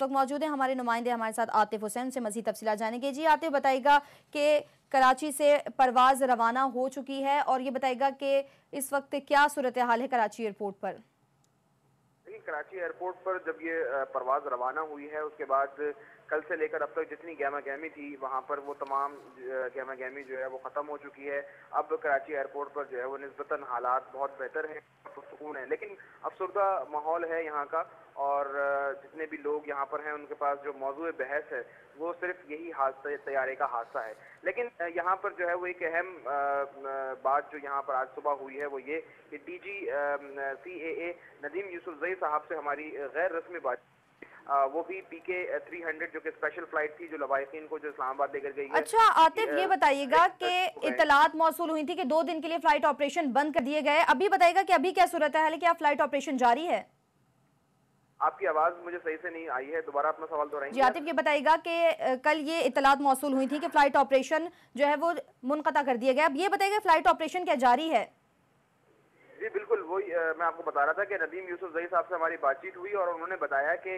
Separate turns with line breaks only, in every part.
वक्त मौजूद हैं हमारे नुमाइंदे, हमारे साथ आतिफ हुसैन, से मज़ीद तफसीलात जानेंगे। जी आतिफ, बताइएगा कि कराची से परवाज़ रवाना हो चुकी है और ये बताइएगा कि इस वक्त क्या सूरत हाल है कराची एयरपोर्ट पर।
कराची एयरपोर्ट पर जब ये परवाज़ रवाना हुई है उसके बाद कल से लेकर अब तक जितनी गहमा गहमी थी वहाँ पर वो तमाम गहमा गहमी जो है वो ख़त्म हो चुकी है। अब कराची एयरपोर्ट पर जो है वो निस्बतन हालात बहुत बेहतर हैं, सुकून है, लेकिन अफसरदा माहौल है यहाँ का। और जितने भी लोग यहाँ पर हैं उनके पास जो मौजूद बहस है वो सिर्फ यही हादसा, तैयारे का हादसा है। लेकिन यहाँ पर जो है वो एक अहम बात जो यहाँ पर आज सुबह हुई है वो ये कि DG CAA नदीम यूसुफजई साहब से हमारी गैर रस्मी बात, वो भी PK 300 जो कि स्पेशल फ्लाइट थी जो लवाहिकीन को जो इस्लामाबाद लेकर गई है।
अच्छा आतिफ, ये बताइएगा कि इतलात मौसूल हुई थी कि 2 दिन के लिए फ्लाइट ऑपरेशन बंद कर दिए गए, अभी बताइएगा कि अभी क्या सूरत है, क्या फ्लाइट ऑपरेशन जारी है?
आपकी आवाज मुझे सही से नहीं आई है, दोबारा अपना सवाल दोहराएंगे?
जी आतिफ, ये बताइएगा कि कल ये इतलात मौसूल हुई थी कि फ्लाइट ऑपरेशन जो है वो मुनक़ता कर दिया गया, अब ये बताइएगा फ्लाइट ऑपरेशन क्या जारी है?
जी बिल्कुल, वही मैं आपको बता रहा था कि नदीम यूसुफजई साहब से हमारी बातचीत हुई और उन्होंने बताया कि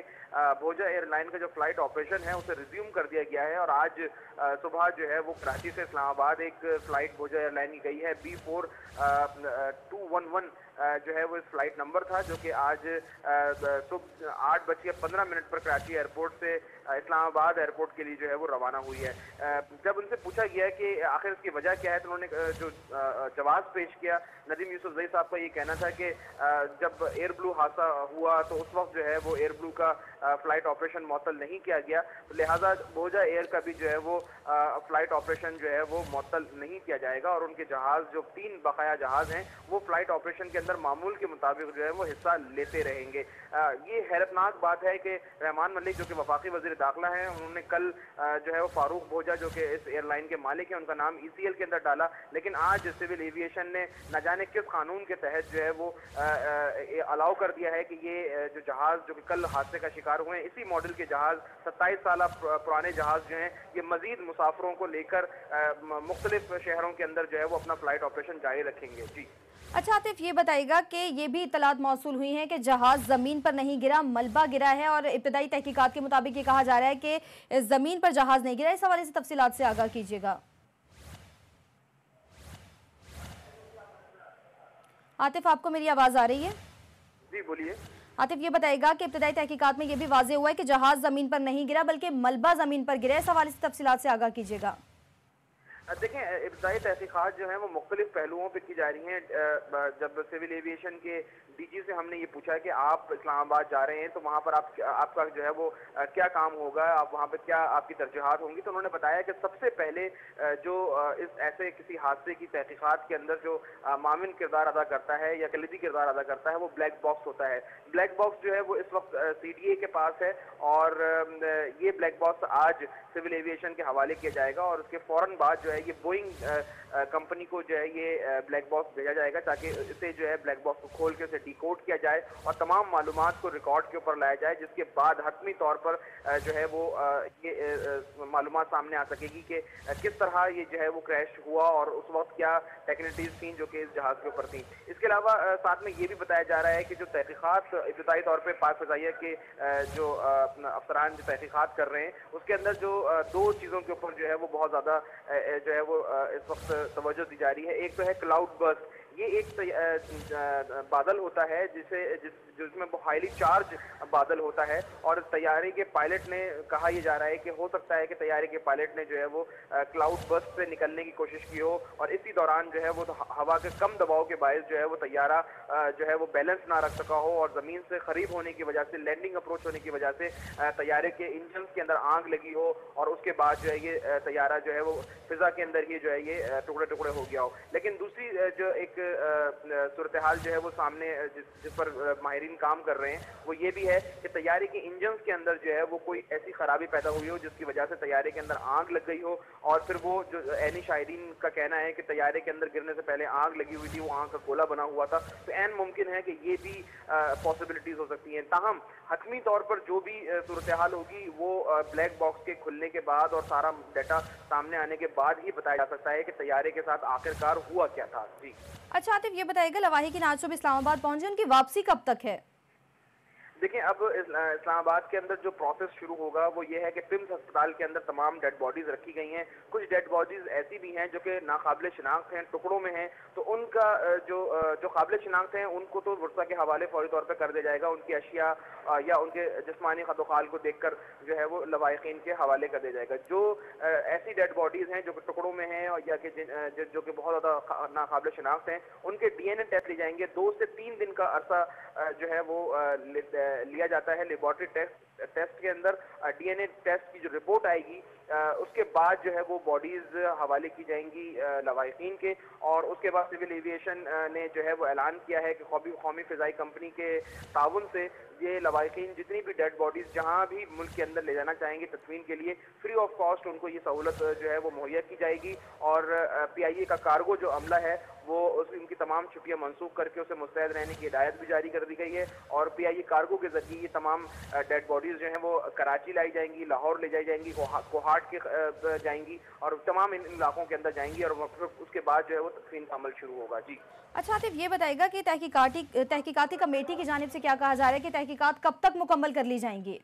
भोजा एयरलाइन का जो फ्लाइट ऑपरेशन है उसे रिज्यूम कर दिया गया है। और आज सुबह जो है वो कराची से इस्लामाबाद एक फ्लाइट भोजा एयरलाइन की गई है, B4 211 जो है वो इस फ्लाइट नंबर था, जो कि आज सुबह 8:15 पर कराची एयरपोर्ट से इस्लामाबाद एयरपोर्ट के लिए जो है वो रवाना हुई है। जब उनसे पूछा गया कि आखिर इसकी वजह क्या है तो उन्होंने जो जवाब पेश किया, नदीम यूसुफजई साहब का ये कहना था कि जब एयर ब्लू हादसा हुआ तो उस वक्त जो है वो एयर ब्लू का फ्लाइट ऑपरेशन मुअत्तल नहीं किया गया, तो लिहाजा भोजा एयर का भी जो है वो फ्लाइट ऑपरेशन जो है वो मुअत्तल नहीं किया जाएगा। और उनके जहाज जो 3 बकाया जहाज हैं वो फ्लाइट ऑपरेशन के अंदर मामूल के मुताबिक जो है वो हिस्सा लेते रहेंगे। ये हैरतनाक बात है कि रहमान मलिक जो कि वफाकी वज़ीर दाखिला हैं, उन्होंने कल जो है वो फारूक भोजा जो कि इस एयरलाइन के मालिक हैं उनका नाम ECL के अंदर डाला, लेकिन आज सिविल एविएशन ने न जाने किस कानून के तहत जो है वो अलाउ कर दिया है कि ये जो जहाज जो कि कल हादसे का शिकार हुए हैं, इसी मॉडल के जहाज 27 साल पुराने जहाज जो हैं ये मजीद मुसाफिरों को लेकर मुख्तलिफ शहरों के अंदर जो है वो अपना फ्लाइट ऑपरेशन जारी रखेंगे। जी
अच्छा आतिफ, ये बताइएगा कि ये भी इतलात मौसूल हुई हैं कि जहाज ज़मीन पर नहीं गिरा, मलबा गिरा है और इब्तदाई तहकीकात के मुताबिक ये कहा जा रहा है कि ज़मीन पर जहाज नहीं गिरा, इस हवाले से तफसीलात से आगाह कीजिएगा। आतिफ, आपको मेरी आवाज़ आ रही है?
जी बोलिए।
आतिफ, ये बताइएगा कि इब्तदाई तहकीकात में ये भी वाज़ेह हुआ है कि जहाज ज़मीन पर नहीं गिरा बल्कि मलबा ज़मीन पर गिरा, इस हवाले से तफसीलात से आगाह कीजिएगा।
देखें, इब्तदाई तहकीकात जो है वो मुख्तलिफ पहलुओं पर की जा रही हैं। जब सिविल एविएशन के DG से हमने ये पूछा कि आप इस्लामाबाद जा रहे हैं तो वहाँ पर आपका जो है वो क्या काम होगा, आप वहाँ पर क्या आपकी तरजीहात होंगी, तो उन्होंने बताया कि सबसे पहले जो इस ऐसे किसी हादसे की तहकीकात के अंदर जो मामिन किरदार अदा करता है या कलीदी किरदार अदा करता है वो ब्लैक बॉक्स होता है। ब्लैक बॉक्स जो है वो इस वक्त CDA के पास है और ये ब्लैक बॉक्स आज सिविल एविएशन के हवाले किया जाएगा और उसके फ़ौरन बाद जो है ये बोइंग कंपनी को जो है ये ब्लैक बॉक्स भेजा जाएगा ताकि इसे जो है ब्लैक बॉक्स को खोल के उसे डिकोड किया जाए और तमाम मालूमात को रिकॉर्ड के ऊपर लाया जाए, जिसके बाद हतमी तौर पर जो है वो ये मालूमात सामने आ सकेगी कि किस तरह ये जो है वो क्रैश हुआ और उस वक्त क्या टेक्निकलिटीज थी जो कि इस जहाज के ऊपर थी। इसके अलावा साथ में ये भी बताया जा रहा है कि जो तहकीकात इब्तदाई तौर पर पाक फ़ज़ाइया के जो अफसरान जो तहकीकात कर रहे हैं उसके अंदर जो 2 चीज़ों के ऊपर जो है वो बहुत ज़्यादा जो है वो इस वक्त तवज्जो दी जा रही है। एक तो है क्लाउड बर्स्ट, ये एक बादल होता है जिसमें वो हाईली चार्ज बादल होता है और तैयारे के पायलट ने कहा यह जा रहा है कि हो सकता है कि तैयारे के पायलट ने जो है वो क्लाउड बर्स्ट से निकलने की कोशिश की हो और इसी दौरान जो है वो हवा के कम दबाव के बायस जो है वो तैयारा जो है वो बैलेंस ना रख सका हो और ज़मीन से करीब होने की वजह से, लैंडिंग अप्रोच होने की वजह से तैयारे के इंजन के अंदर आग लगी हो और उसके बाद जो है ये तैयारा जो है वो फिजा के अंदर ही जो है ये टुकड़े टुकड़े हो गया हो। लेकिन दूसरी जो एक सूरत हाल जो है वो सामने जिस पर माहिरीन काम कर रहे हैं वो ये भी है कि तैयारे के इंजन के अंदर जो है वो कोई ऐसी खराबी पैदा हुई हो जिसकी वजह से तैयारे के अंदर आग लग गई हो और फिर वो जो ऐनी शायरीन का कहना है कि तैयारे के अंदर गिरने से पहले आग लगी हुई थी, वो आग का गोला बना हुआ था, तो ऐन मुमकिन है कि ये भी पॉसिबिलिटीज हो सकती हैं। ताहम हतमी तौर पर जो भी सूरत हाल होगी वो ब्लैक बॉक्स के खुलने के बाद और सारा डाटा सामने आने के बाद ही बताया जा सकता है कि तैयारे के साथ आखिरकार हुआ क्या था। जी
अच्छा आतिफ, ये बताइएगा लवाहिकीन आज सुबह इस्लामाबाद पहुंचे, उनकी वापसी कब तक है?
देखें अब इस्लामाबाद के अंदर जो प्रोसेस शुरू होगा वो ये है कि टिम्स अस्पताल के अंदर तमाम डेड बॉडीज रखी गई हैं। कुछ डेड बॉडीज ऐसी भी हैं जो कि नाकाबिल शिनाख्त हैं, टुकड़ों में हैं, तो उनका जो काबिल शिनाख्त हैं उनको तो वर्षा के हवाले फौरी तौर पर कर दिया जाएगा। उनकी अशिया या उनके जिस्मानी खदोखाल को देखकर जो है वो लवाहिकीन के हवाले कर दिया जाएगा। जो ऐसी डेड बॉडीज हैं जो कि टुकड़ों में हैं या कि जो कि बहुत ज़्यादा नाकाबिल शिनाख्त हैं, उनके DNA टेस्ट लिए जाएंगे। 2 से 3 दिन का अरसा जो है वो लिया जाता है लेबॉर्ट्री टेस्ट के अंदर। DNA टेस्ट की जो रिपोर्ट आएगी उसके बाद जो है वो बॉडीज हवाले की जाएंगी लवाहिकीन के, और उसके बाद सिविल एविएशन ने जो है वो ऐलान किया है कि कौमी फ़िज़ाई कंपनी के ताउन से ये लवाहिकीन जितनी भी डेड बॉडीज जहाँ भी मुल्क के अंदर ले जाना चाहेंगे तदफीन के लिए फ्री ऑफ कॉस्ट उनको ये सहूलत जो है वो मुहैया की जाएगी। और PIA का कार्गो जो अमला है वो उनकी तमाम छुट्टियां मनसूख करके उसे मुस्तैद रहने की हिदायत भी जारी कर दी गई है, और PIA कार्गो के जरिए ये तमाम डेड बॉडीज जो हैं वो कराची लाई जाएंगी, लाहौर ले जाई जाएंगी, कोहाट के जाएंगी और तमाम इन इलाकों के अंदर जाएंगी, और उसके बाद जो है वो तदफीन का अमल शुरू होगा। जी
अच्छा आतिफ, ये बताइएगा कि तहकीकाती कमेटी की जानिब से क्या कहा जा रहा है कि तहकीकात कब तक मुकम्मल कर ली जाएंगी?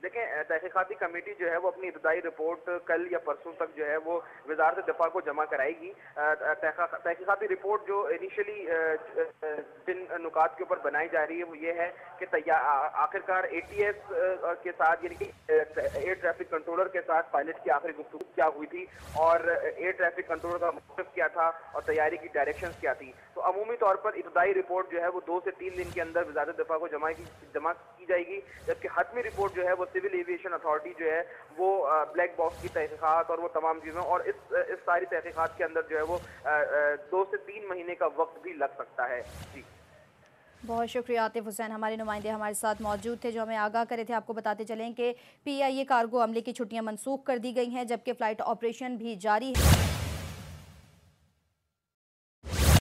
देखें, तहकीकाती कमेटी जो है वो अपनी इब्तदाई रिपोर्ट कल या परसों तक जो है वो वजारत दिफा को जमा कराएगी। तहकीकाती रिपोर्ट जो इनिशियली जिन नुकात के ऊपर बनाई जा रही है वो ये है कि आखिरकार ATS के साथ यानी कि एयर ट्रैफिक कंट्रोलर के साथ पायलट की आखिरी गुफ्तगू क्या हुई थी और एयर ट्रैफिक कंट्रोलर का मकसद क्या था और तैयारी की डायरेक्शंस क्या थी। तो अमूमी तौर पर इब्तदाई रिपोर्ट जो है वो 2 से 3 दिन के अंदर वजारत दिफा को जमा की जाएगी, जबकि हतमी रिपोर्ट जो है वो सिविल एविएशन अथॉरिटी जो है वो ब्लैक बॉक्स की तहकीकात और वो तमाम चीज़ें, और इस सारी तहकीकात के अंदर जो है वो 2 से 3 महीने का वक्त भी लग सकता है। जी
बहुत शुक्रिया आतिफ हुसैन, हमारे नुमाइंदे हमारे साथ मौजूद थे जो हमें आगाह करे थे। आपको बताते चलें कि PIA कार्गो अमले की छुट्टियां मनसूख कर दी गई हैं जबकि फ़्लाइट ऑपरेशन भी जारी है।